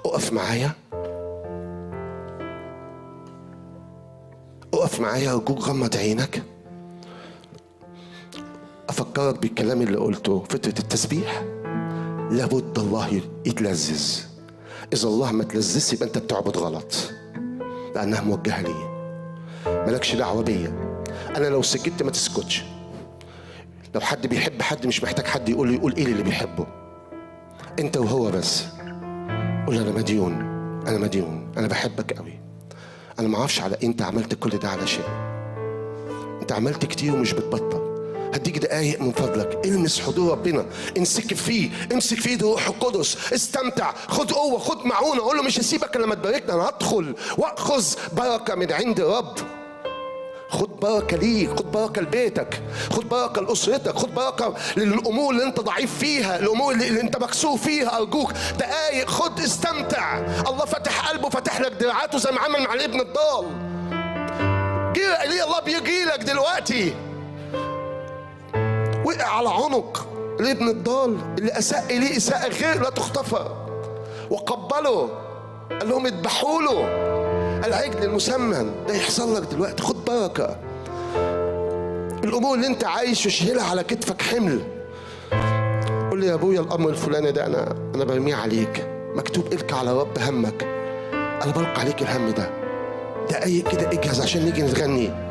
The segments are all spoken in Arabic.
اقف معايا، اقف معايا أرجوك، غمض عينك. أفكرك بالكلام اللي قلته. فترة التسبيح لابد الله يتلذذ. إذا الله ما تلذذش يبقى أنت بتعبد غلط، لأنها موجهة لي، مالكش دعوة بيا. أنا لو سكت ما تسكتش. لو حد بيحب حد مش محتاج حد يقول إيه اللي بيحبه، أنت وهو بس. قول أنا مديون، أنا مديون، أنا بحبك قوي. أنا ما أعرفش على إيه أنت عملت كل ده علشان. أنت عملت كتير ومش بتبطل. هديك دقايق من فضلك، المس حضور ربنا، امسك فيه، امسك فيه روح القدس، استمتع، خد قوة، خد معونة. قول له مش هسيبك لما تباركنا، أنا هدخل وأخذ بركة من عند الرب. خد بركة ليك، خد بركة لبيتك، خد بركة لأسرتك، خد بركة للأمور اللي أنت ضعيف فيها، الأمور اللي أنت مكسور فيها. أرجوك دقايق، خد استمتع. الله فتح قلبه، فتح لك دراعاته زي ما عمل مع الابن الضال. جه ليه الله بيجي لك دلوقتي. وقع على عنق الابن الضال اللي أساء إليه إساءة غير لا تغتفر، وقبله، قال لهم اذبحوا له العجل المسمن. ده يحصل لك دلوقتي. خد بركة. الأمور اللي أنت عايش وشيلها على كتفك حمل، قول لي يا أبويا الأمر الفلاني ده أنا برميه عليك. مكتوب إلك على رب همك، أنا بلقى عليك الهم ده. دقايق كده اجهز عشان نيجي نغني.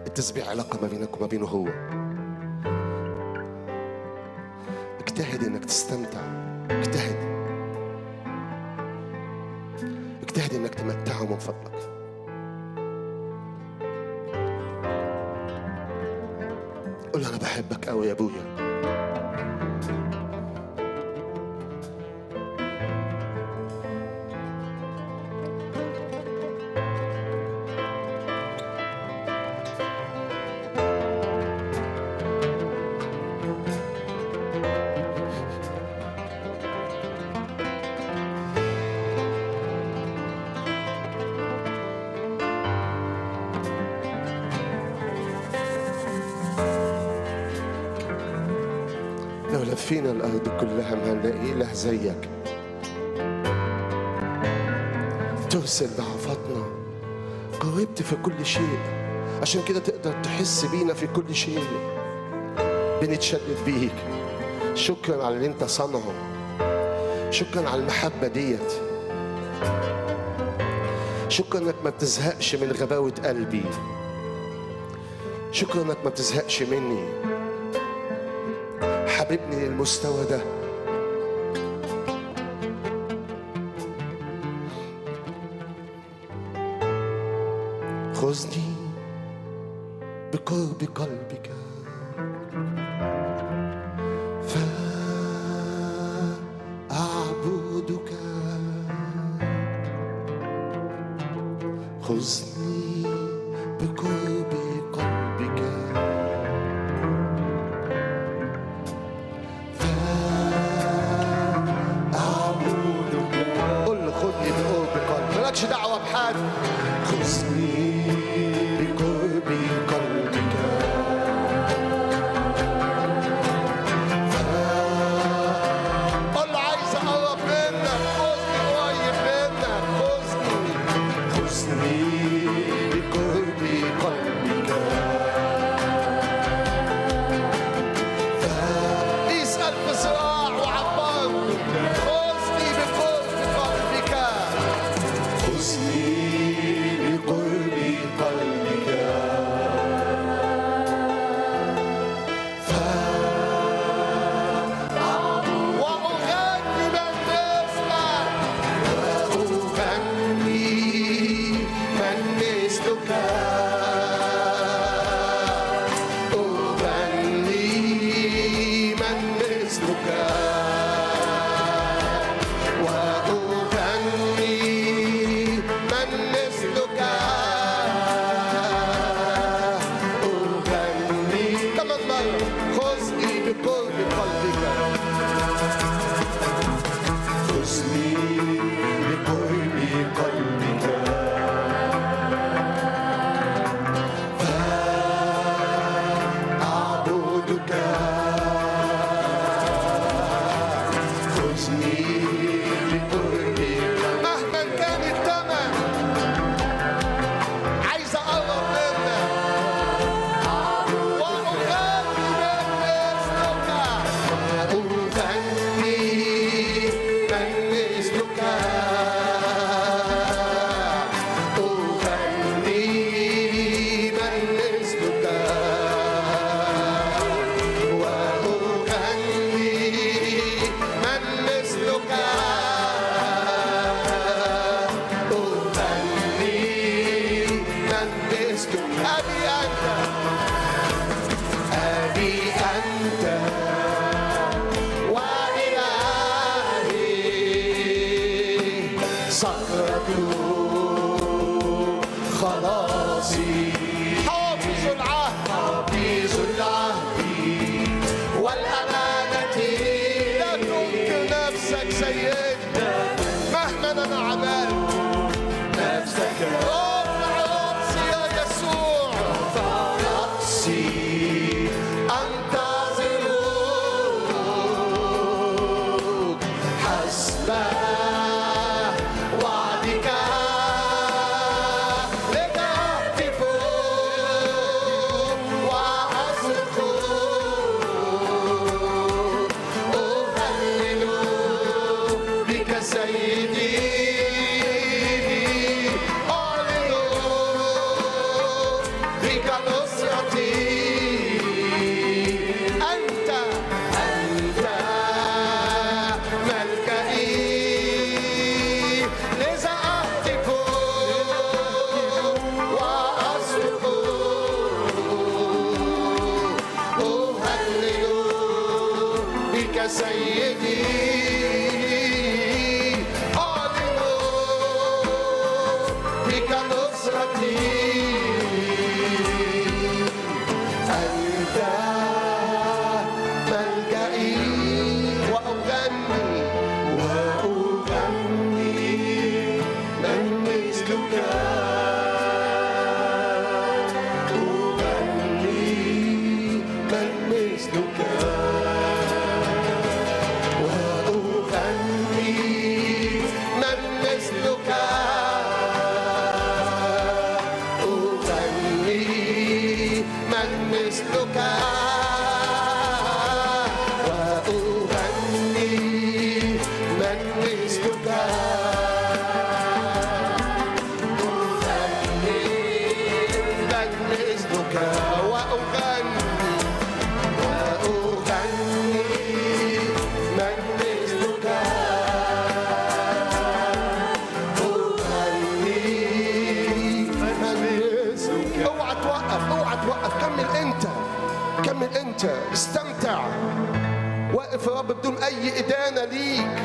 التسبيح علاقة ما بينك وما بينه هو. اجتهد انك تستمتع، اجتهد انك تمتعه من فضلك. قول انا بحبك قوي يا ابويا. لو لفينا الأرض كلها ما هنلاقي إله زيك ترسل ضعفاتنا. قربت في كل شيء، عشان كده تقدر تحس بينا في كل شيء. بنتشدد بيك. شكرا على اللي انت صنعه، شكرا على المحبة ديت، شكرا انك ما بتزهقش من غباوة قلبي، شكرا انك ما بتزهقش مني. حبيبني للمستوى ده. خذني بقرب قلبك فأعبدك. خذني بقرب قلبك مالكش دعوة بحد. خذني بقرب قلبك قل عايز اقرب منك، خذني قريب منك. خذني بقرب قلبك. اسأل في صراع وعبر. خذني بقرب قلبك. خذني بقرب قلبك وأغني من مثلك. وأغني من مثلك. أغني من مثلك. فيك سيدي، أعلن فيك نصرتي. أنت ملجئي وأغني من مثلك، أغني من مثلك، وأغني من مثلك، أغني من مثلك، وأغني من مثلك، أغني من مثلك، وأغني من مثلك، أغني من مثلك. اوعى توقف، اوعى توقف، كمل انت، كمل انت، استمتع. واقف يا رب بدون اي ادانه ليك،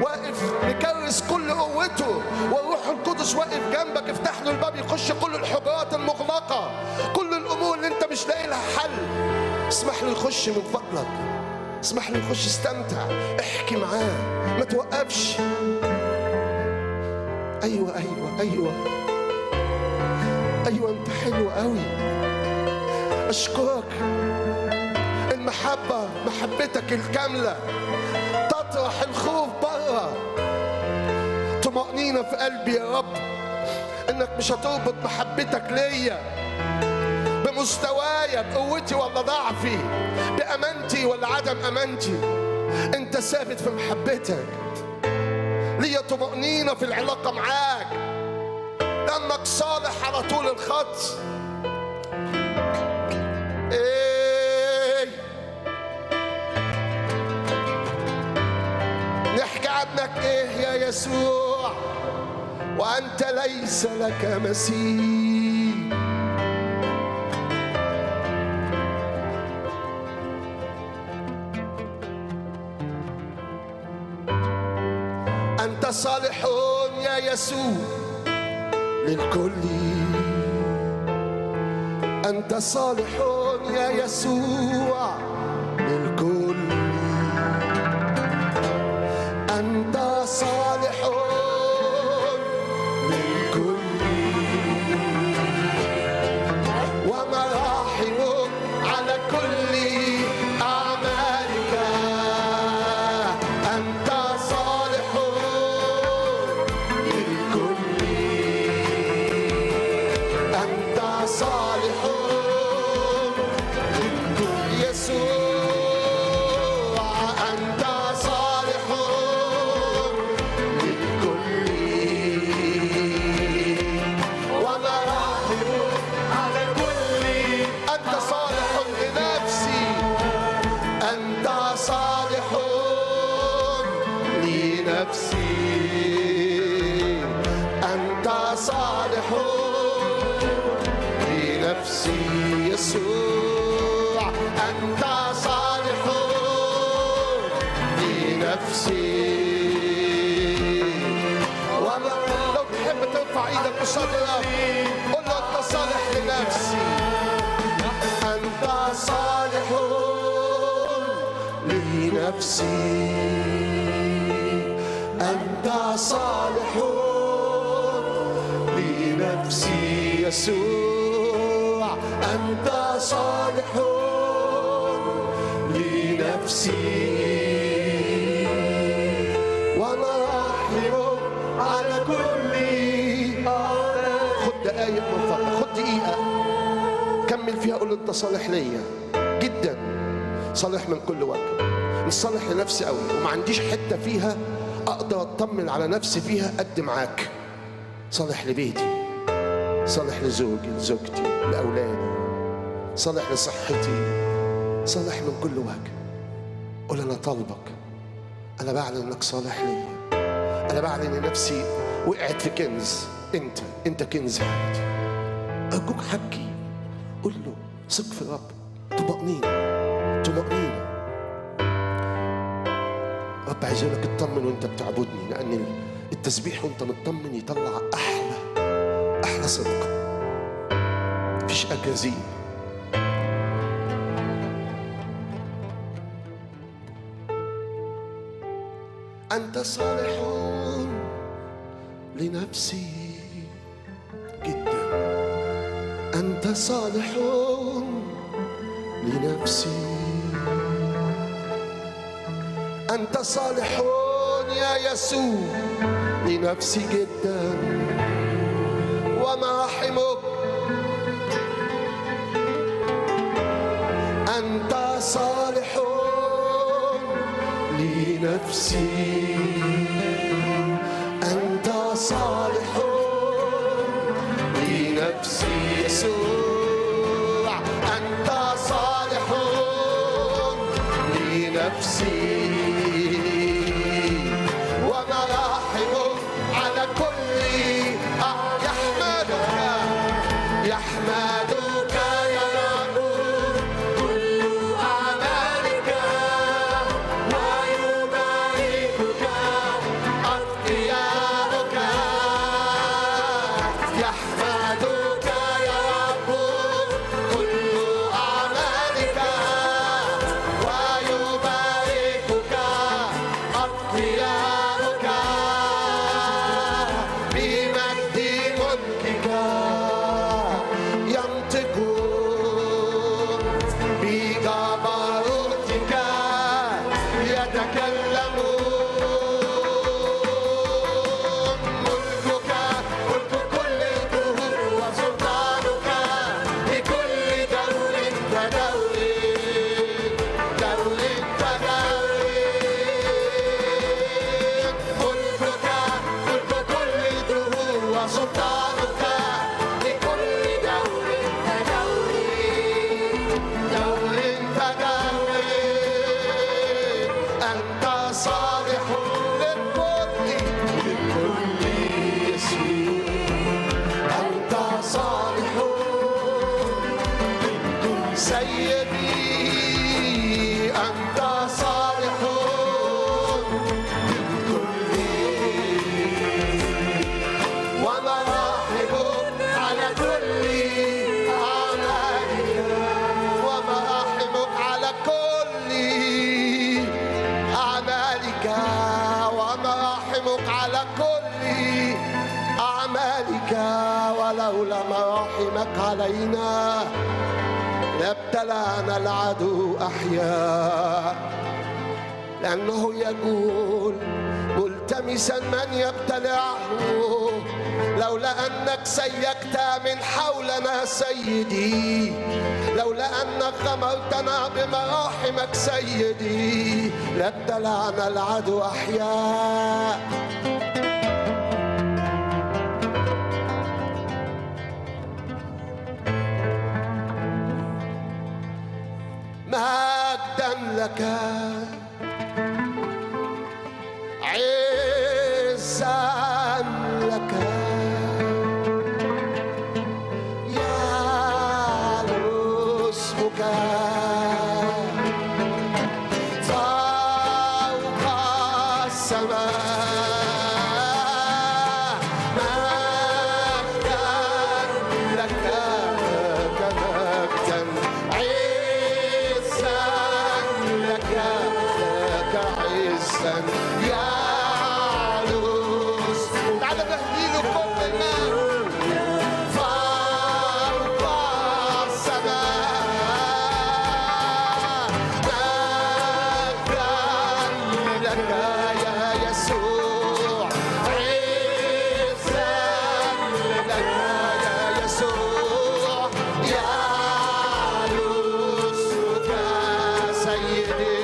واقف مكرس كل قوته، والروح القدس واقف جنبك. افتح له الباب يخش كل الحجرات المغلقه، كل الامور اللي انت مش لاقي لها حل. اسمح له يخش من فضلك، اسمح له يخش. استمتع، احكي معاه، ما توقفش. ايوه ايوه ايوه ايوه، انت حلو قوي. اشكرك. المحبه، محبتك الكامله تطرح الخوف بره. طمأنينة في قلبي يا رب انك مش هتربط محبتك ليا بمستوايا، بقوتي ولا ضعفي، بأمانتي ولا عدم أمانتي. انت ثابت في محبتك. ليا طمأنينة في العلاقة معاك لأنك صالح على طول الخط. ايه نحكي عنك ايه يا يسوع وأنت ليس لك مثيل. أنت صالح يا يسوع للكل، أنت صالح يا يسوع للكل، أنت صالح للكل، ومراحمك على كل أعمالك. أنت صالح للكل، أنت صالح للكل يسوع، أنت صالح للكل، ومراحمك على كل. أنت صالح لنفسي، أنت صالح لنفسي، أنت صالح لنفسي يسوع، أنت صالح لنفسي. لو تحب ترفع ايدك قصاد الرب قول له أنت صالح لنفسي، أنت صالح لنفسي، أنت صالح لنفسي يسوع، أنت صالح لنفسي، ومراحمك على كل. خد دقايق من فضلك، خد دقيقة كمل فيها، قول أنت صالح ليا جدا، صالح من كل وجه. مش صالح لنفسي قوي وما عنديش حتة فيها أقدر أطمن على نفسي فيها قد معاك. صالح لبيتي، صالح لزوجي لزوجتي لأولادي، صالح لصحتي، صالح من كل وجه. قول أنا طالبك، أنا بعلن إنك صالح ليا، أنا بعلن إن نفسي وقعت في كنز. أنت كنز عندي. أرجوك حكي، قول له ثق في الرب. طمأنينة، طمأنينة. رب عايز يقول لك اطمن وانت بتعبدني، لأن التسبيح وانت مطمن يطلع أحلى صدق، مفيش أكاذيب. أنت صالح لنفسي جدا، أنت صالح لنفسي، أنت صالح يا يسوع لنفسي جدا، ومراحمك أنت صالح لنفسي، أنت صالح لنفسي يسوع، أنت صالح لنفسي، ومراحمك على كل يحمدك يا رب كل أعمالك، ويباركك أتقياؤك، يحمدك يا رب كل أعمالك، ويباركك أتقياؤك، بمجد ملكك ينطقون، بجبروتك يتكلمون، ملك كل الدهور، وسلطانك لكل دور كدور، دور كدور، ملك كل الدهور، وسلطانك لكل دور كدور، دور كدور، أنت صالح للكل يسوع، أنت صالح سيدي، أنت صالح للكل، ومراحمك على كل أعمالك، ومراحمك على كل أعمالك، ومراحمك على كل أعمالك، ولولا مراحمك علينا لابتلعنا العدو أحياء، لأنه يقول ملتمسا من يبتلعه، لولا أنك سيكت من حولنا سيدي، لولا أنك غمرتنا بمراحمك سيدي، لابتلعنا العدو أحياء. مجدا لك، عزا لك، يعلو اسمك فوق السماء، مجدا لك كمجدا، عزا لك عزا، يعلو اسمك، تعالى نهديله كلنا فوق السماء، مجدا لك يا يسوع، عزا لك يا يسوع، يعلو اسمك سيدي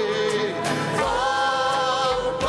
فوق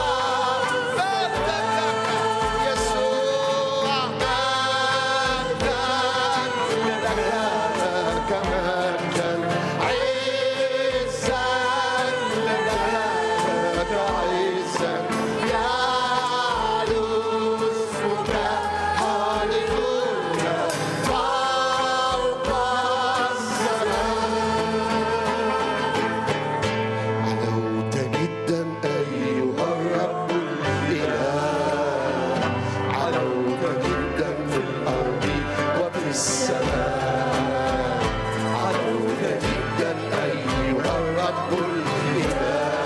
رب الإله،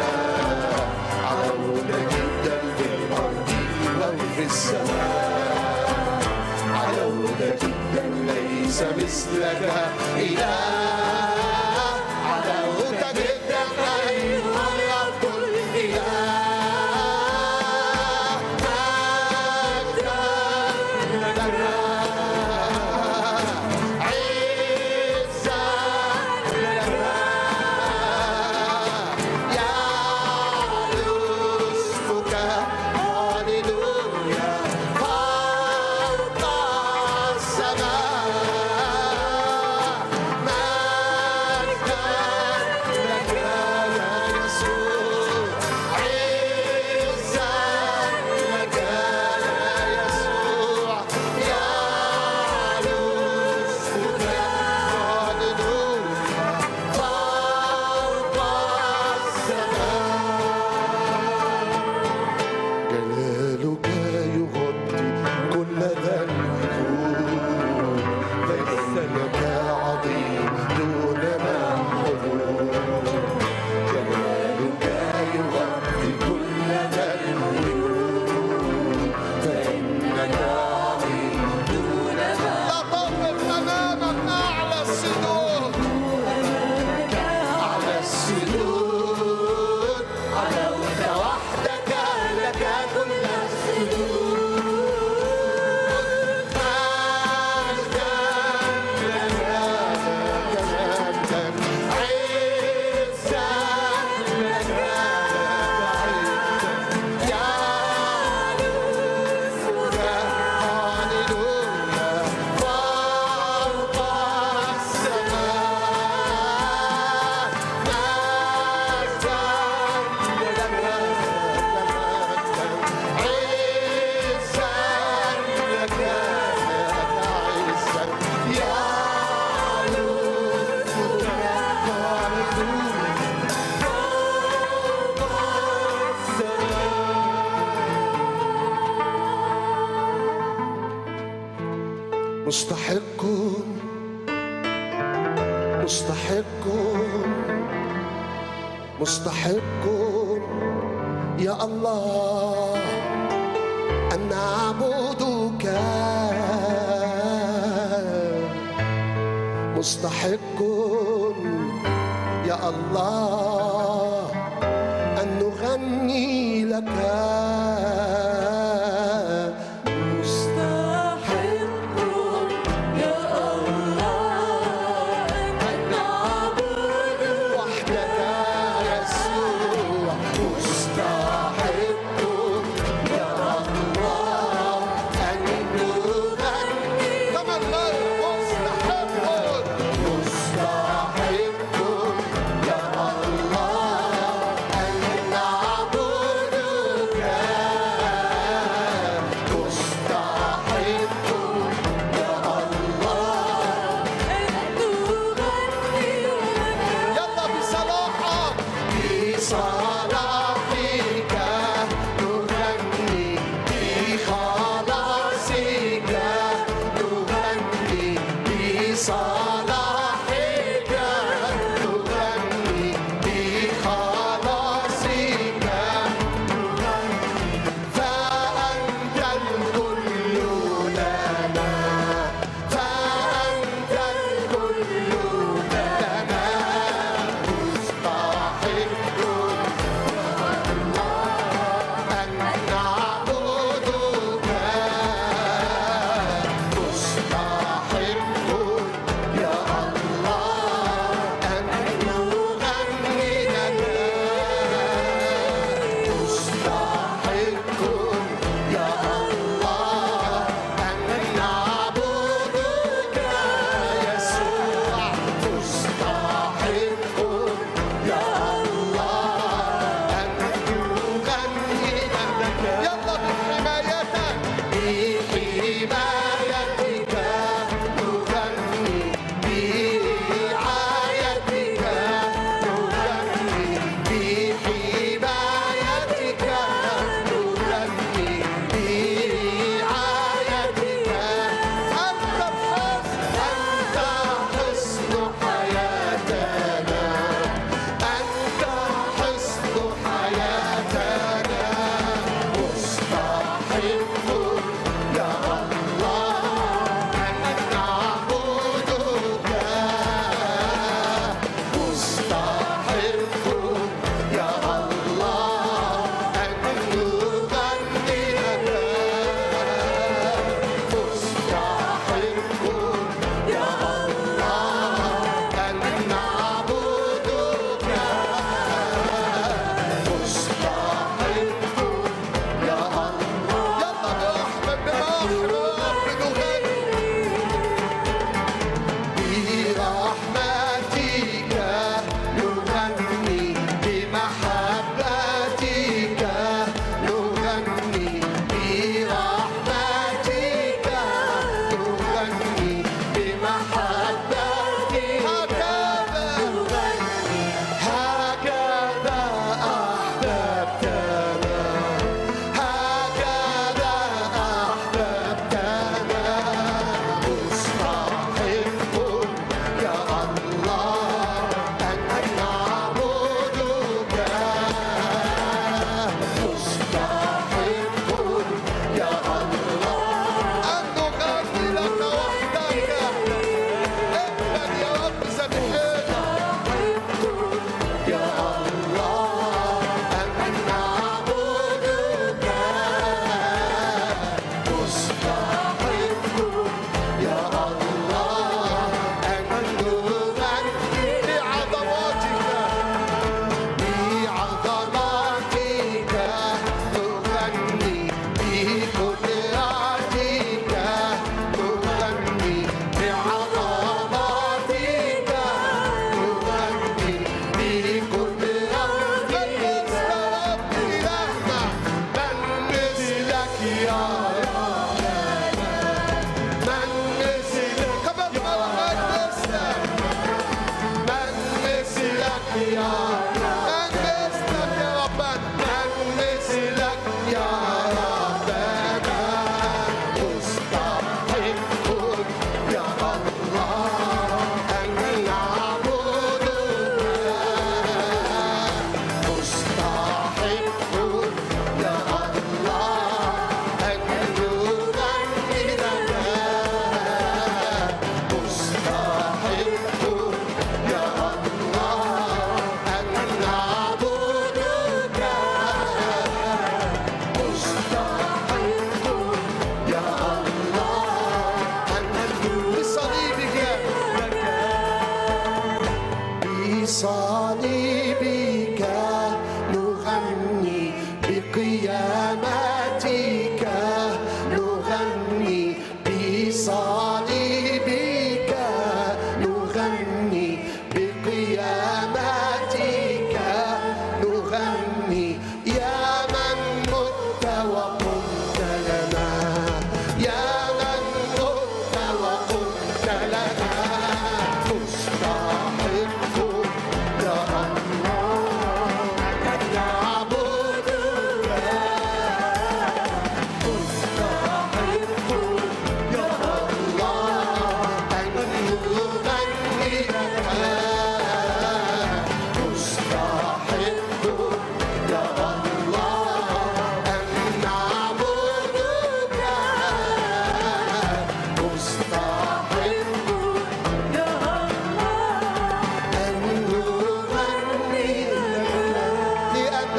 علوت جدا في الأرض وفي السماء، علوت جدا ليس مثلك إله، علوت جدا أيها الرب الإله. مستحق مستحق مستحق يا الله أن نعبدك، مستحق يا الله أن نغني لك،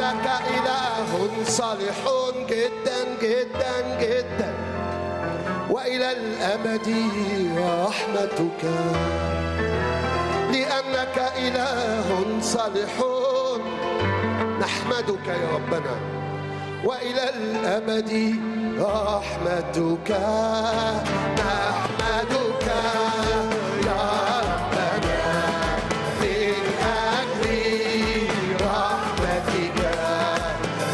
لأنك إله صالح جدا جدا جدا، وإلى الأبد رحمتك. لأنك إله صالح نحمدك يا ربنا، وإلى الأبد رحمتك. نحمدك يا ربنا من أجل رحمتك.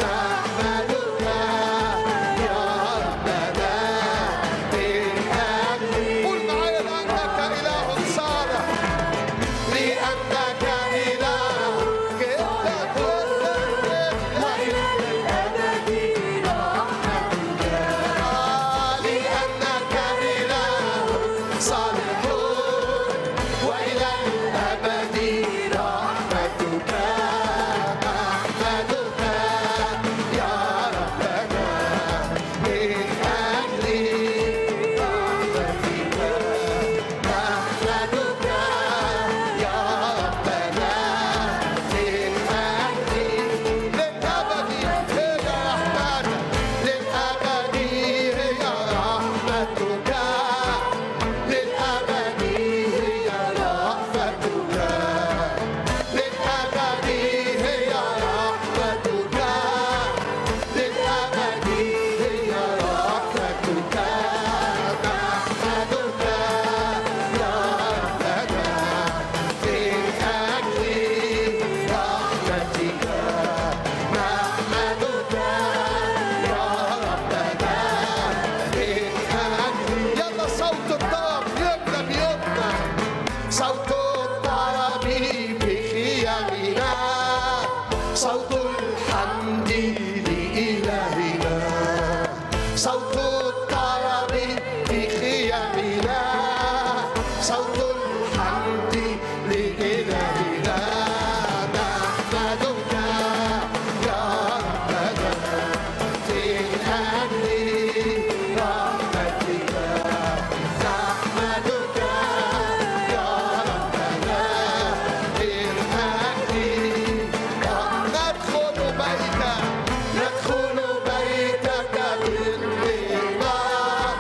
نحمدك يا ربنا من أجل، قل معايا لأنك إله صالح. لأنك إله جدا جدا وإلى الأبد رحمتك. لأنك إله صالح وإلى الأبد رحمتك. نحمدك يا ربنا من أجل رحمتك. نحمدك يا ربنا من أجل للأبد هي رحمتك. للأبد هي رحمتك. للأبد هي رحمتك. للأبد هي رحمتك. للأبد هي رحمتك. نحمدك يا ربنا من أجل رحمتك. نحمدك يا ربنا من أجل. يلا صوت الطرب يملى بيوتنا، صوت الطرب في خيامنا، صوت الحمد لإلهنا. صوت الطرب في خيامنا، صوت الحمد لإلهنا. نحمدك يا ربنا من أجل رحمتك. نحمدك يا ربنا من أجل ندخل بيتك، ندخل بيتك بالنار،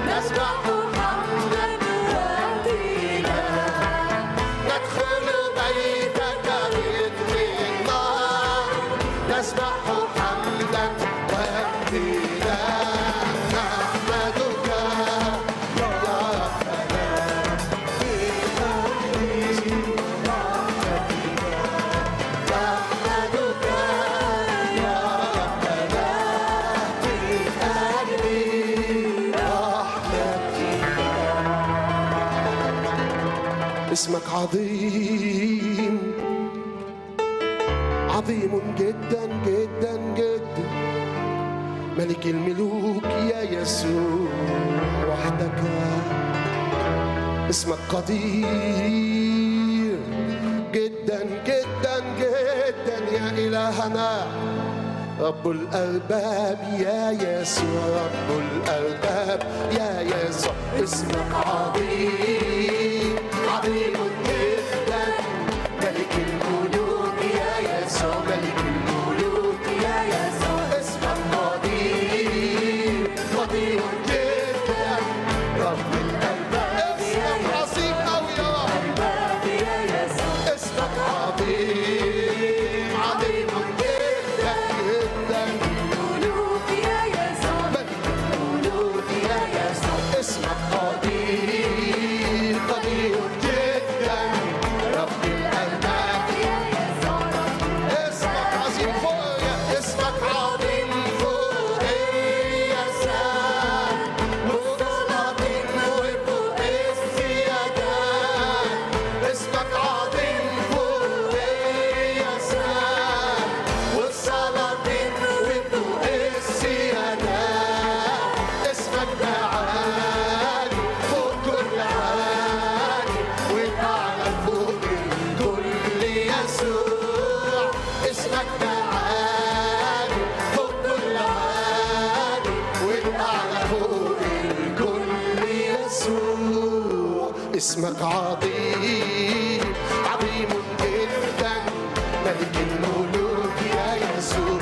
نسبح حمدا وتهليلا. ندخل بيتك بالنار، نسبح حمدا وتهليلا. نحمدك يا ربنا من أجل رحمتك. نحمدك يا ربنا من أجل رحمتك. اسمك عظيم، عظيم جدا جدا جدا، ملك الملوك يا يسوع وحدك. اسمك قدير جدا جدا جدا يا إلهنا، رب الأرباب يا يسوع، رب الأرباب يا يسوع. اسمك عظيم، عظيم جدا، ملك الملوك يا يسوع، ملك الملوك يا يسوع. اسمك قدير، قدير جدا، رب الأرباب يا يسوع. اسمك عظيم أوي يا الأرباب يا يسوع. اسمك عظيم، عظيم جدا جدا، الملوك يا يسوع، ملك الملوك يا يسوع. اسمك قدير، قدير جدا، رب الأرباب يا يسوع. اسمك عظيم فوق، اسمك عظيم فوق اليسار، فوق السلاطين وفوق السيادات. اسمك عظيم فوق اليسار، والسلاطين وفوق السيادات. اسمك ده عالي فوق كل عالي، والأعلى فوق الكل يسوع. اسمك ده عالي فوق كل عالي، والأعلى فوق الكل يسوع. اسمك عظيم، عظيم جدا، ملك الملوك يا يسوع. يسوع.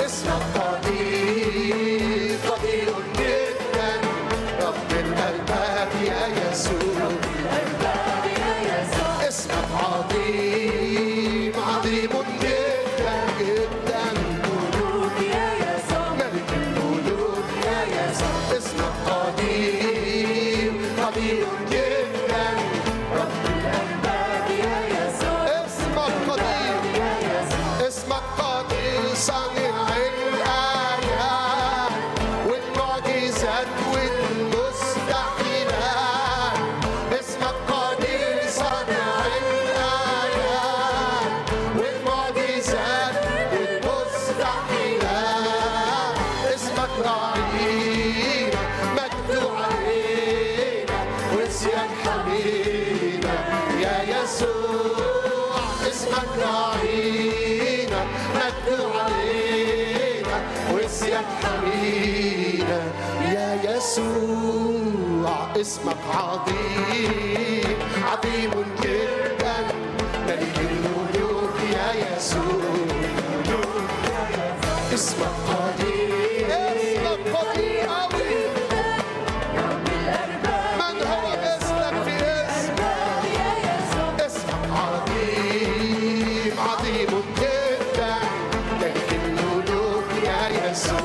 اسمك قدير قدير جدا، رب الأرباب يا يسوع. اسمك عظيم عظيم جدا جدا، ملك الملوك يا يسوع. اسمك قدير قدير جدا، رب الأرباب يا يسوع. اسمك قدير، اسمك قدير صانع الآيات والمعجزات والمستحيلات. اسمك قدير صانع الآيات والمعجزات والمستحيلات. اسمك راعينا مجد علينا وصيان حمينا يا يسوع. اسمك راعينا مجد علينا وصيان حمينا يا يسوع. اسمك عظيم عظيم جدا، ملك الملوك يا يسوع. اسمك قدير، اسمك قدير أوي. من هو مثلك في اسمك؟ اسمك عظيم عظيم جدا، ملك الملوك يا يسوع.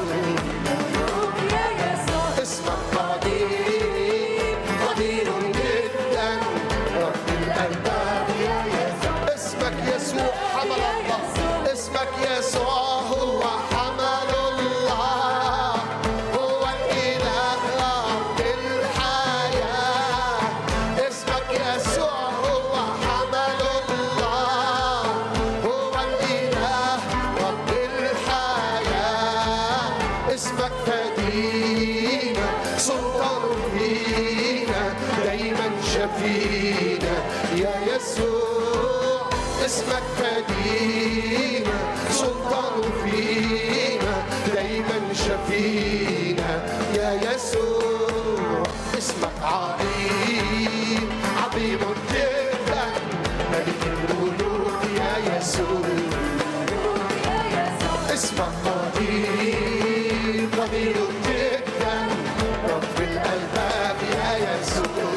اسمك قدير قدير جدا، رب الأرباب يا يسوع. اسمك يسوع حمل الله، اسمك يسوع هو حمل الله، هو الإله رب الحياة. اسمك يسوع هو حمل الله، هو الإله رب الحياة. اسمك فدينا سلطان فينا دايما شفينا يا يسوع. اسمك فدينا سلطان فينا دايما شفينا يا يسوع. اسمك عظيم عظيم جدا، ملك الملوك يا يسوع. اسمك قدير قدير جدا، رب الألباب يا يسوع.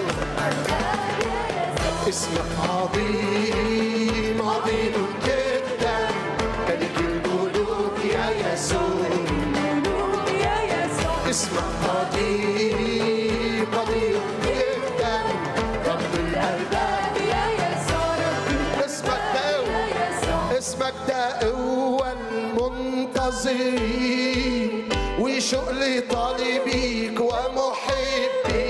اسمك عظيم عظيم جدا، ملك الملوك يا يسوع. اسمك قدير قدير جدا، رب الألباب يا يسوع. اسمك داوود، اسمك ده هو المنتظرين وشغل طالبيك ومحبيك.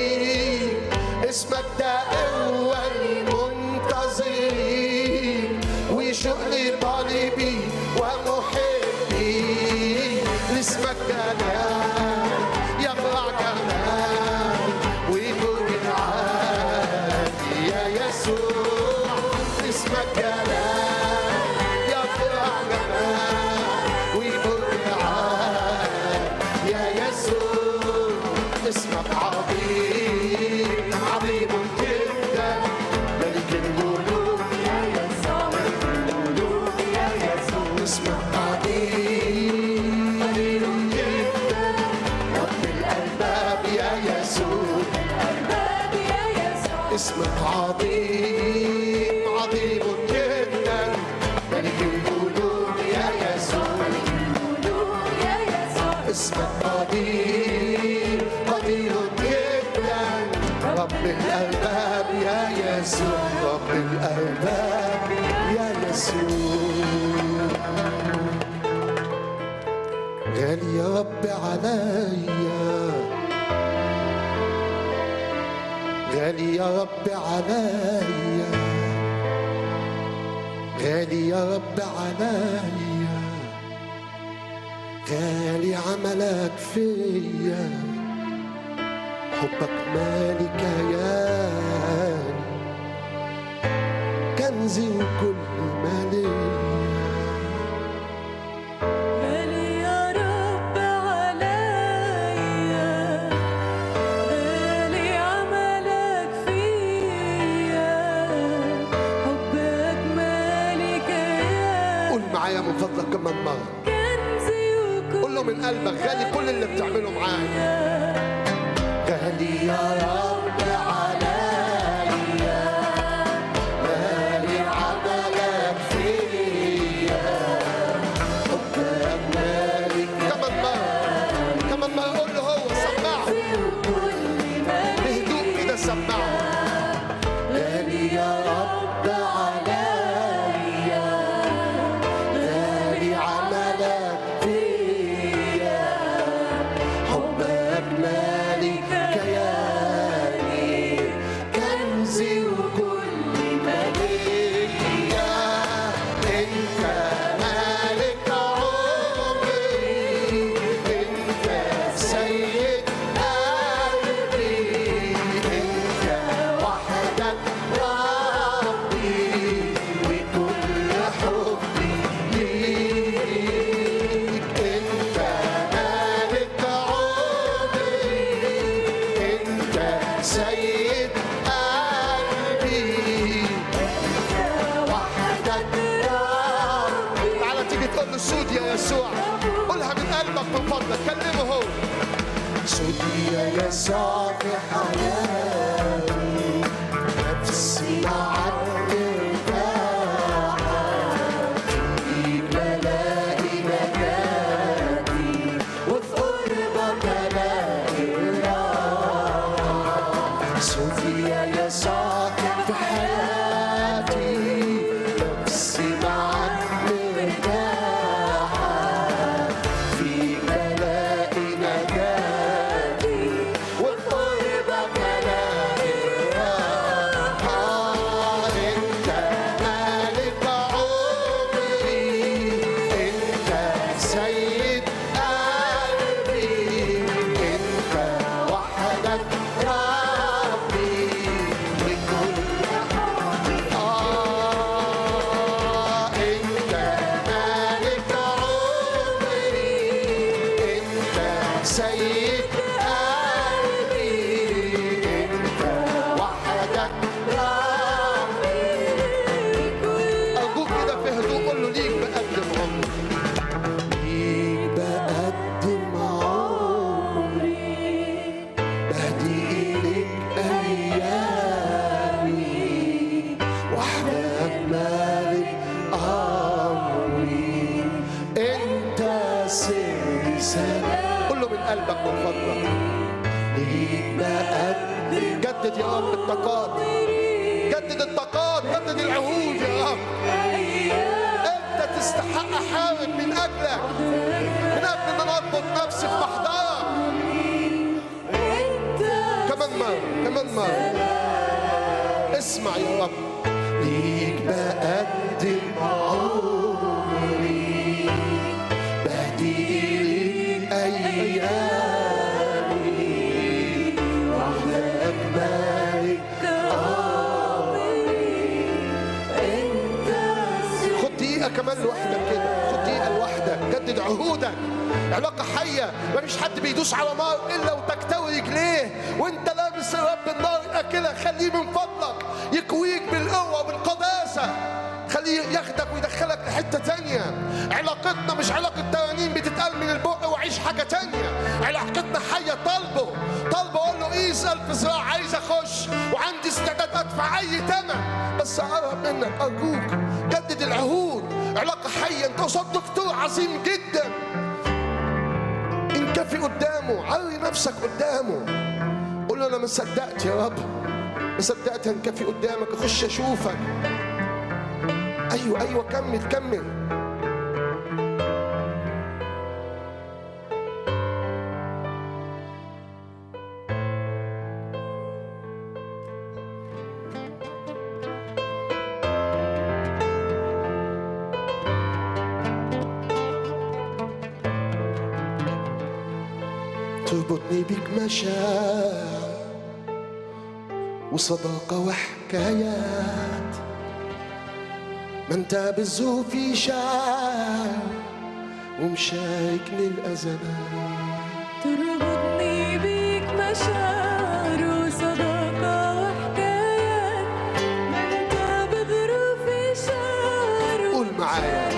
اسمك ده هو المنتظرين وشغل طالبيك ومحبيك. اسمك جلال يطلع جمال ويكون عالي يا يسوع. اسمك جلال يطلع جمال ويكون عالي يا يسوع. اسمك عظيم عظيم جدا، ملك الملوك يا يسوع. اسمك عظيم قدير جدا، رب الأرباب يا يسوع. اسمك عظيم عظيم جدا، ملك الملوك يا يسوع. اسمك قدير قدير جدا، رب الأرباب يا يسوع. رب الأرباب يا يسوع. غالي يا رب عليا، غالي يا رب عليا، غالي يا رب عليا. غالي عملك فيا، حبك مالك ياني، كنزي وكل مالي. غالي يا رب عليا، غالي عملك فيا، حبك مالك يا معايا من فضلك كمان مرة. كنزي وكل قول له من قلبك غالي كل اللي بتعمله معايا. غالي يا رب عليا، غالي عملك فيا، حبك مالك. كمان مرة كمان مرة قول له هو سمعه بهدوء كده سمعه. غالي يا رب عليا، غالي عملك فيا، حبك مالك كياني، كنزي وكل ملكية. انت مالك عمري، انت سيد قلبي، انت وحدك ربي، وكل حبي ليك. انت مالك عمري، انت سيد قلبي، انت وحدك ربي. تعالى تيجي تقول له سود يا يسوع، قولها من قلبك من فضلك، كلمه هو. سودي يا يسوع في حياتي، نفسي معك مرتاحة، فيك بلاقي نجاتي، وفي قربك الاقي الراحة. سودي يا يسوع في حياتي، نفسي معك مرتاحة، فيك بلاقي نجاتي، وفي قربك الاقي الراحة. انت مالك عمري، انت سيد قلبي، انت وحدك ربي، وكل حبي. انت مالك عمري، انت سيد قلبي، انت وحدك ربي. ارجوك كده في هدوء قول له ليك بقدم عمري، ليك بقدم عمري، بهدي إليك أيامي، وحدك مالك أمري، أنت سر سلام. قول له من قلبك من فضلك، ليك بقدم. جدد يا رب الطاقات، جدد الطاقات، جدد العهود يا رب. أنت تستحق أحارب من أجلك، من أجل أن أنا أربط نفسي في محضرك. كمان مرة كمان مرة اسمع يا رب. ليك بقدم عمري، بهدي إليك أيامي، وحدك مالك أمري. خد دقيقة كمان لوحدك كده، خد دقيقة لوحدك، جدد عهودك. علاقة حية، مفيش حد بيدوس على نار إلا وتكتوي رجليه وأنت لابس يا رب النار الأكلة. خليه من فضلك يكويك بالقوة وبالقداسة، خليه ياخدك ويدخلك لحتة تانية. علاقتنا مش علاقة ترانيم بتتقال من البق وعيش حاجة تانية. علاقتنا حية. طالبه أقول له قيس 1000 ذراع، عايز أخش وعندي استعداد أدفع أي ثمن، بس أقرب منك أرجوك. جدد العهود. علاقة حية، أنت قصاد دكتور عظيم جدا، انكفي قدامه، عري نفسك قدامه، قول له أنا ما صدقت يا رب، ما صدقت انكفي قدامك أخش أشوفك. أيوة كمل كمل. تربطني بيك مشاعر وصداقة وحكايات، ما انت بالزوفي شاعر ومشاركني الأزمات. تربطني بيك مشاعر وصداقة وحكايات، ما انت بظروفي شعر قول معايا.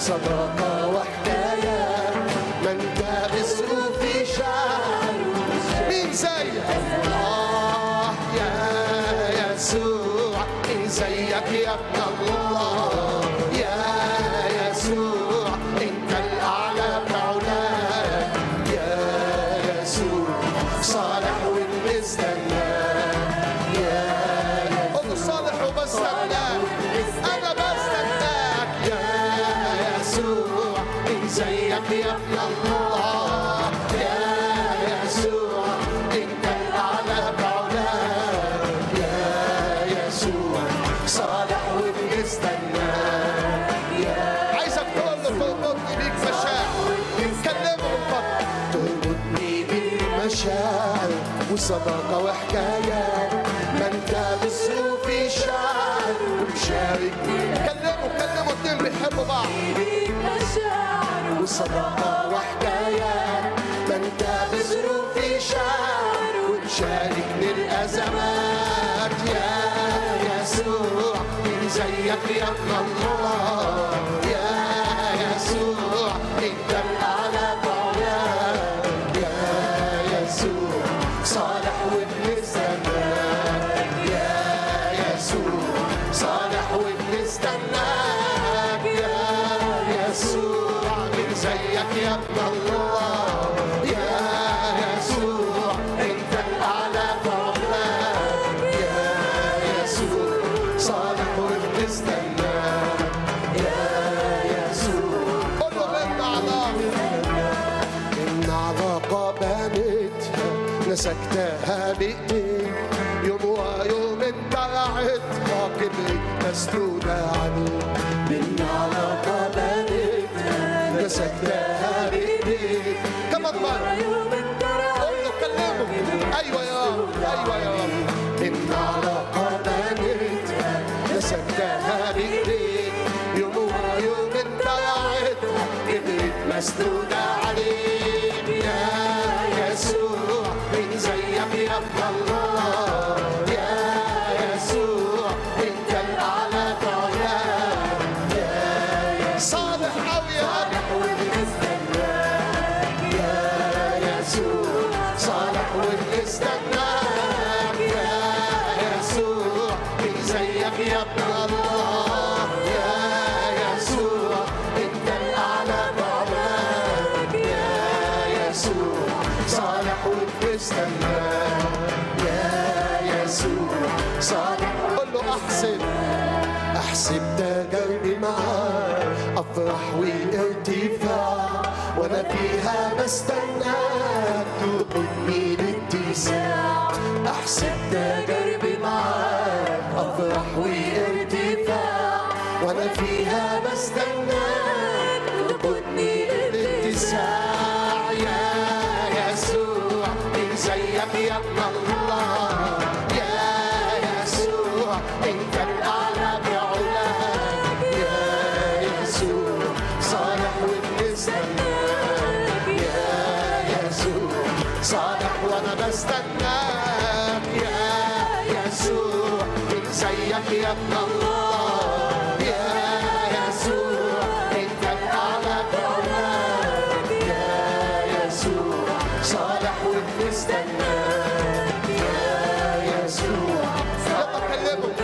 وصداقة وحكايات، ما انت اسمه في شعر. مين زيك؟ يا يسوع، مين زيك يا ابن الله؟ يا يسوع انت الاعلى بعلاك، يا يسوع صالح وبنستناك. قل له صالح وبستناك، انا بستناك يا يسوع، مين زيك يا ابن الله؟ يا يسوع انت الاعلى بعلاك، يا يسوع صالح وبنستناك. عايزك تقول له تربطني بيك مشاعر، كلمه فقط. تربطني بيك مشاعر وصداقة وحكايات، ما انت بظروفي شاعر ومشاركني. كلمه اتنين بيحبوا بعض. وصداقة وحكايات، ما انت بظروفي شاعر ومشاركني الأزمات. يا يسوع مين زيك يا ابن الله؟ يا يسوع انت الأعلى بعلاك، يا يسوع صالح وبنستناك. يا يسوع صالح وبنستناك. يا يسوع مين زيك يا ابن الله؟ يا يسوع انت الأعلى بعلاك، يا يسوع صالح وبنستناك. يا يسوع قل له إن علاقة بنيتها مسكتها بإيديك، يوم ويوم انت قعدتها كبرت مسدودة عليك. إن علاقة بنيتها مسكتها بإيديك. كمان مرة قل له كلمه. أيوة يا رب، أيوة يا رب. إن علاقة بنيتها مسكتها بإيديك، يوم ويوم انت قعدتها كبرت مسدودة عليك. يا يسوع مين زيك يا ابن الله؟ يا يسوع انت الاعلى بعلاك، يا صالح قوي يا رب. يا يسوع صالح وبنستناك. يا يسوع مين زيك يا ابن الله؟ يا يسوع انت الاعلى بعلاك، يا يسوع صالح وبنستناك. يا يسوع صالح. قل له احسب تجاربي معاك، افرح وارتفاع، وانا فيها بستناك تقودني لاتساع. احسب تجاربي معاك، افرح وارتفاع، وانا فيها بستناك تقودني لاتساع. يا يسوع مين زيك يا ابن الله؟ يا يسوع انت الاعلى بعلاك، يا يسوع صالح وبنستناك. يا يسوع صالح وانا بستناك. يا يسوع مين زيك يا ابن الله؟ يا يسوع انت الاعلى بعلاك، يا يسوع صالح وبنستناك. يا يسوع يلا كلمه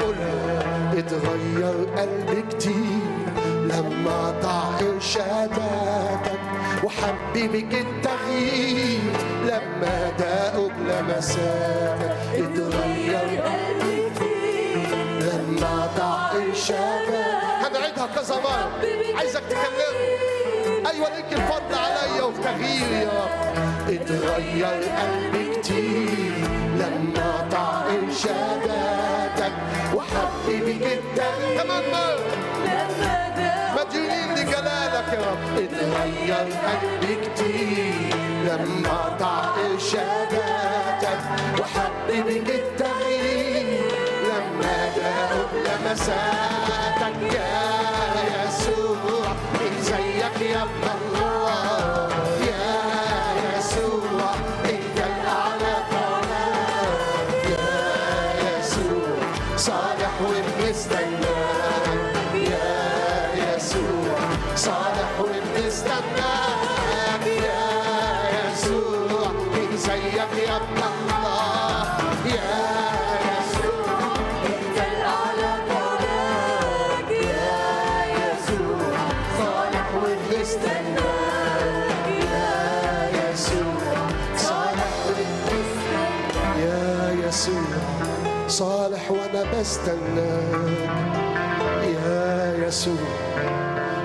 قول له اتغير قلبي كتير لما طاع إرشاداتك، وحببك التغيير لما داقوا بلمساتك. اتغير قلبي كتير لما طاع إرشاداتك. هنعيدها كذا مرة، عايزك تكلمه. أيوة ليك الفضل عليا وفي تغييري يا رب. اتغير قلبي كتير لما طاع إرشاداتك، وحببك التغيير. كمان مرة مديونين لجلالك يا رب. اتغير قلبي كتير لما طاع إرشاداتك، وحببك التغيير لما داقوا بلمساتك. يا يسوع مين زيك يا ابن الله؟ يا يسوع انت الاعلى بعلاك، يا يسوع صالح وبنستناك. يا يسوع بستناك يا يسوع، مين زيك يا ابن الله يا يسوع، انت الاعلى فوقك يا يسوع، صالح وبنستناك يا يسوع، صالح وبنستناك يا يسوع، صالح وانا بستناك يا يسوع،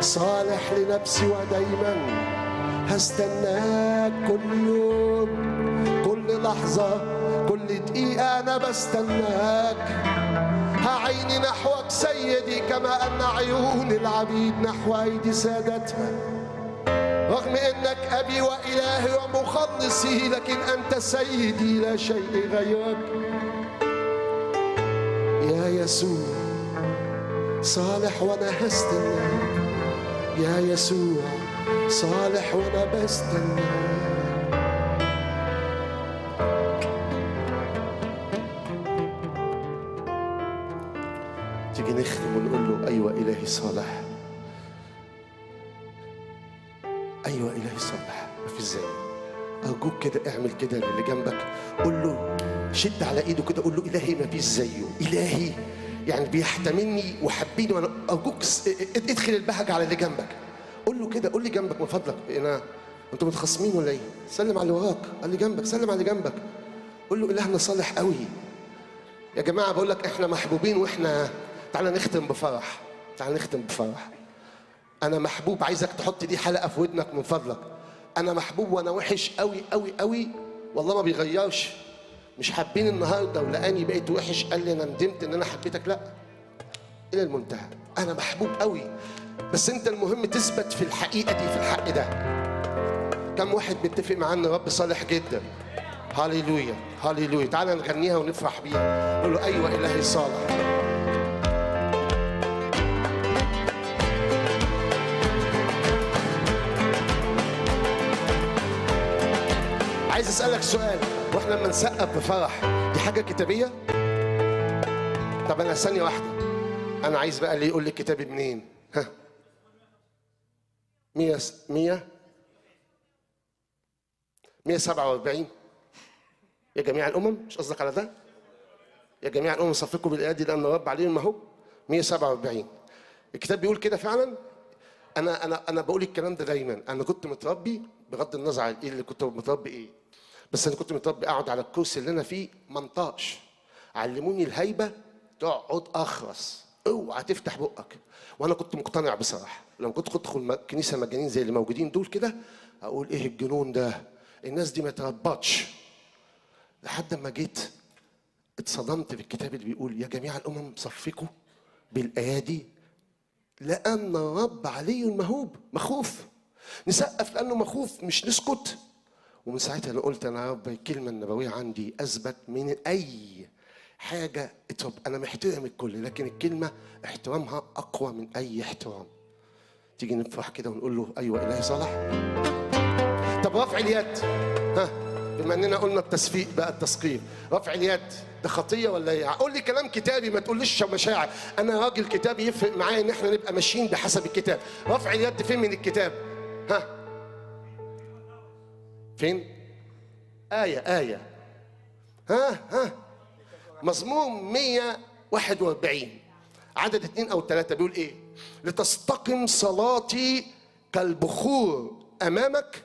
صالح لنفسي ودايما هستناك كل يوم كل لحظة كل دقيقة أنا بستناك. عيني نحوك سيدي كما أن عيون العبيد نحو أيدي سادتها، رغم أنك أبي وإلهي ومخلصي لكن أنت سيدي لا شيء غيرك يا يسوع، صالح وأنا هستناك يا يسوع، صالح وأنا بستناك. تيجي نختم ونقول له أيوة إلهي صالح، أيوة إلهي صالح ما في زي. أرجوك كده اعمل كده للي جنبك، قول له شد على إيده كده، قول له إلهي ما فيش زيه، إلهي يعني بيحتملني وحبيني، وأنا أرجوك ادخل البهجة على اللي جنبك. قول له كده، قول لي جنبك من فضلك، أنتوا متخاصمين ولا إيه؟ سلم على اللي وراك، على اللي جنبك، سلم على اللي جنبك، قول له إلهنا صالح قوي. يا جماعة بقول لك إحنا محبوبين، وإحنا تعالى نختم بفرح، تعالى نختم بفرح. أنا محبوب، عايزك تحط دي حلقة في ودنك من فضلك. أنا محبوب وأنا وحش قوي قوي قوي، والله ما بيغيرش. مش حابين النهارده ولقاني بقيت وحش قال لي أنا ندمت إن أنا حبيتك، لا، إلى المنتهى. أنا محبوب قوي، بس أنت المهم تثبت في الحقيقة دي، في الحق ده. كم واحد بيتفق معاه إن رب صالح جدا؟ هاليلويا هاليلويا. تعالى نغنيها ونفرح بيها، نقول له أيوة إلهي صالح. عايز أسألك سؤال، واحنا لما نسقف بفرح دي حاجة كتابية؟ طب أنا ثانية واحدة، أنا عايز بقى اللي يقول لي كتابي منين؟ ها؟ 147 يا جميع الأمم، مش قصدك على ده؟ يا جميع الأمم صفقوا بالأيادي لأن الرب عليهم ما هو 147. الكتاب بيقول كده فعلا. أنا بقول الكلام ده دايما. أنا كنت متربي بغض النظر عن إيه اللي كنت متربي إيه، بس أنا كنت متربي أقعد على الكرسي اللي أنا فيه منطقش. علموني الهيبة، تقعد أخرس، اوعى تفتح بقك. وأنا كنت مقتنع بصراحة. لما كنت أدخل كنيسة مجانين زي اللي موجودين دول كده، أقول إيه الجنون ده؟ الناس دي ما تربطش. لحد ما جيت اتصدمت بالكتاب اللي بيقول يا جميع الأمم صفقوا بالأيادي لأن الرب علي المهوب. مخوف، نسقف لأنه مخوف، مش نسكت. ومن ساعتها أنا قلت أنا يا رب الكلمة النبوية عندي أثبت من أي حاجة. أنا محترم الكل، لكن الكلمة احترامها أقوى من أي احترام. تيجي نفرح كده ونقول له أيوة إلهي صالح. طب رفع اليد، ها، بما اننا قلنا التصفيق بقى التسقيف، رفع اليد ده خطيه ولا ايه؟ قول لي كلام كتابي، ما تقوليش مشاعر. انا راجل كتابي، يفرق معايا ان احنا نبقى ماشيين بحسب الكتاب. رفع اليد فين من الكتاب؟ ها، فين؟ آية ها مزمور 141 عدد 2 أو 3 بيقول ايه؟ لتستقم صلاتي كالبخور امامك،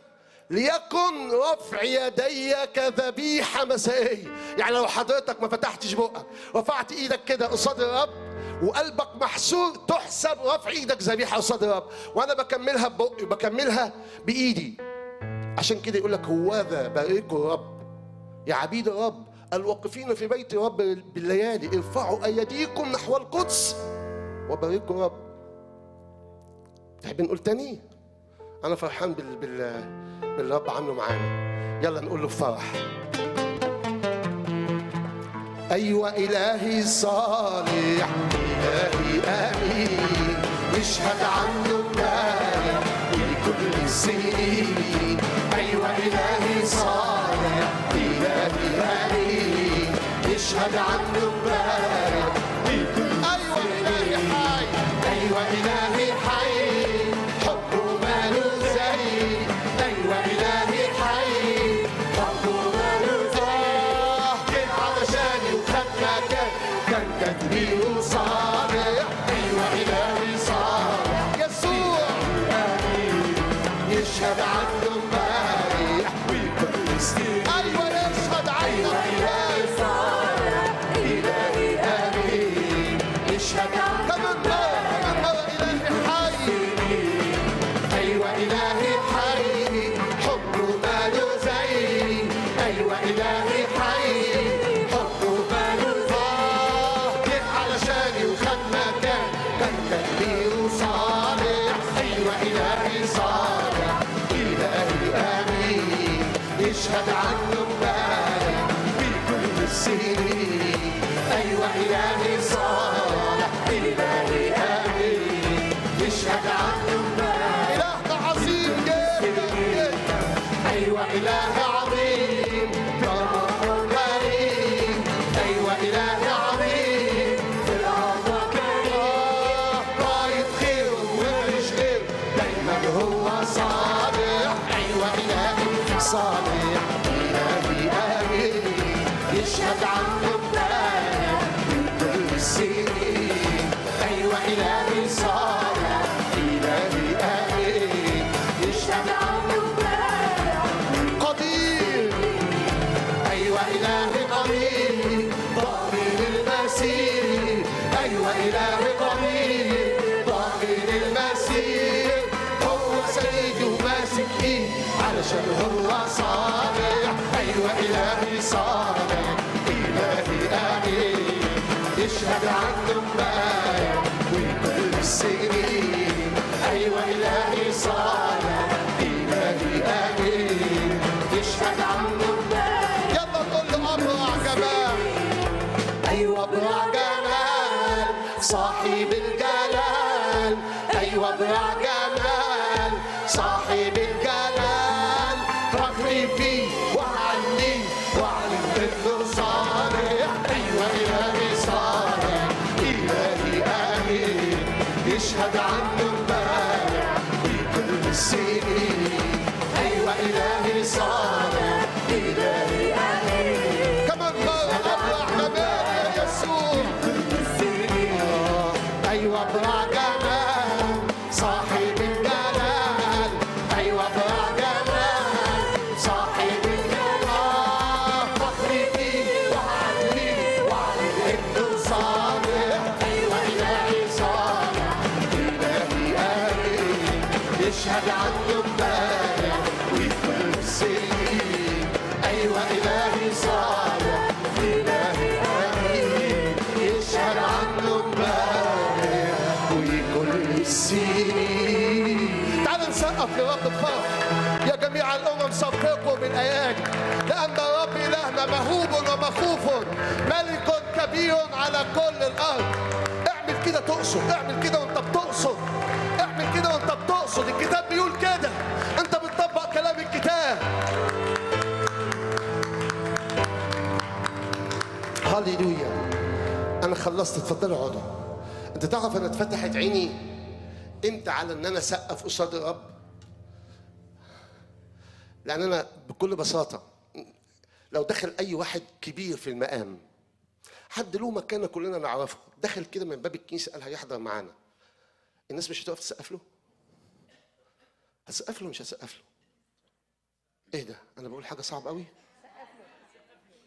ليكن رفع يدي كذبيحة مسائية. يعني لو حضرتك ما فتحتش بقك، رفعت ايدك كده قصاد الرب وقلبك محسور، تحسب رفع ايدك ذبيحة قصاد الرب. وانا بكملها ببقي وبكملها بايدي. عشان كده يقول لك هوذا باركوا الرب يا عبيد الرب الواقفين في بيت الرب بالليالي، ارفعوا ايديكم نحو القدس وباركوا الرب. تحب نقول تاني؟ انا فرحان بالرب عامله معانا. يلا نقول له بفرح أيوة إلهي صالح، إلهي آمين، يشهد عنه امبارح لكل السنين. أيوة إلهي صالح، إلهي آمين، يشهد عنه امبارح لكل السنين. أيوة إلهي حي، أيوة إلهي حي، حبه ماله زي كان تدبيره صالح. أيوة إلهي صالح. يسوع يشهد عنه امبارح وكل سنين. أيوة يشهد عنه إلهي صالح. إلهي آمين يشهد عنه كمان مرة إلهي حي. أيوة إلهي حي حبه ماله زي. أيوة إلهي حي حبه ماله زي. جه علشاني وخد مكان كان تدبيره صالح. أيوة إلهي صالح. إلهي آمين يشهد عنه امبارح بكل السنين. أيوة إلهي صالح. إلهي آمين يشهد عنه امبارح. إلهنا عظيم جدا. أيوة إله عظيم كرم كريم. أيوة إله عظيم في الأرض كريم. رايد خير ومش غير دايما هو صالح. أيوة إلهي صالح. إلهي آمين يشهد عنه امبارح بكل السنين. أيوة إلهي صالح. إلهي آمين يشهد عنه امبارح قدير. أيوة إلهي قدير ضامن المسير. أيوة إلهي قدير ضامن المسير. هو سيدي وماسك إيه علشان هو صالح. أيوة إلهي صالح. إلهي آمين يشهد عنه امبارح وكل السنين. أيوة إلهي صالح. إلهي آمين يشهد عنه امبارح. يلا نقول له أبرع جمال. أيوة أبرع جمال صاحب الجلال. أيوة أبرع جمال صاحب الجلال. فخري فيه وأعليه وأعلن إنه صالح. أيوة إلهي صالح. إلهي آمين يشهد عنه امبارح بكل السنين. أيوة إلهي صالح. إلهي آمين كمان مرة أبرع جمال يا يسوع. أيوة أبرع جمال صاحب الجلال. أيوة أبرع جمال صاحب الجلال. فخري فيه وأعليه وأعلن إنه صالح. أيوة إلهي صالح. إلهي آمين يشهد عنه امبارح وكل السنين. أيوة إلهي صالح. إلهي آمين يشهد عنه امبارح وكل السنين. تعال نسقف لرب بفرح يا جميع الأمم. صفقوا بالآيات لأن الرب إلهنا مهوب ومخوف ملك كبير على كل الأرض. اعمل كده تقصد. اعمل كده وانت بتقصد. اعمل كده وانت بتقصد. الكتاب بيقول كده. انت بتطبق كلام الكتاب. هاليلويا. انا خلصت. اتفضلوا اقعدوا. انت تعرف انا اتفتحت عيني امتى على ان انا اسقف قصاد الرب؟ لان انا بكل بساطه لو دخل اي واحد كبير في المقام، حد له مكانه كلنا نعرفه، دخل كده من باب الكنيسه قال هيحضر معانا، الناس مش هتقف تسقف له؟ هتسقف له مش هتسقف له؟ ايه ده؟ انا بقول حاجه صعبه قوي.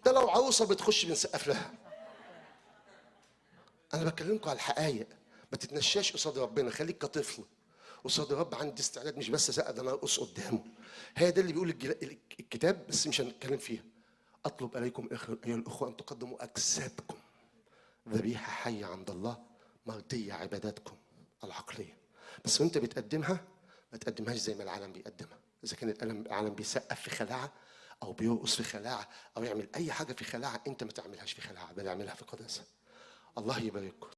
ده لو عروسه بتخش بنسقف لها. انا بكلمكم على الحقائق. ما تتنشاش قصاد ربنا. خليك كطفل قصاد الرب. عندي استعداد مش بس اسقف، ده انا ارقص قدامه. هي ده اللي بيقول الكتاب، بس مش هنتكلم فيها. اطلب اليكم ايها الاخوه ان تقدموا اجسادكم ذبيحه حيه عند الله مرضيه عباداتكم العقليه. بس وانت بتقدمها ما تقدمهاش زي ما العالم بيقدمها. اذا كان العالم بيسقف في خلاعه او بيرقص في خلاعه او يعمل اي حاجه في خلاعه، انت ما تعملهاش في خلاعه بل اعملها في قداسه. الله يبارككم.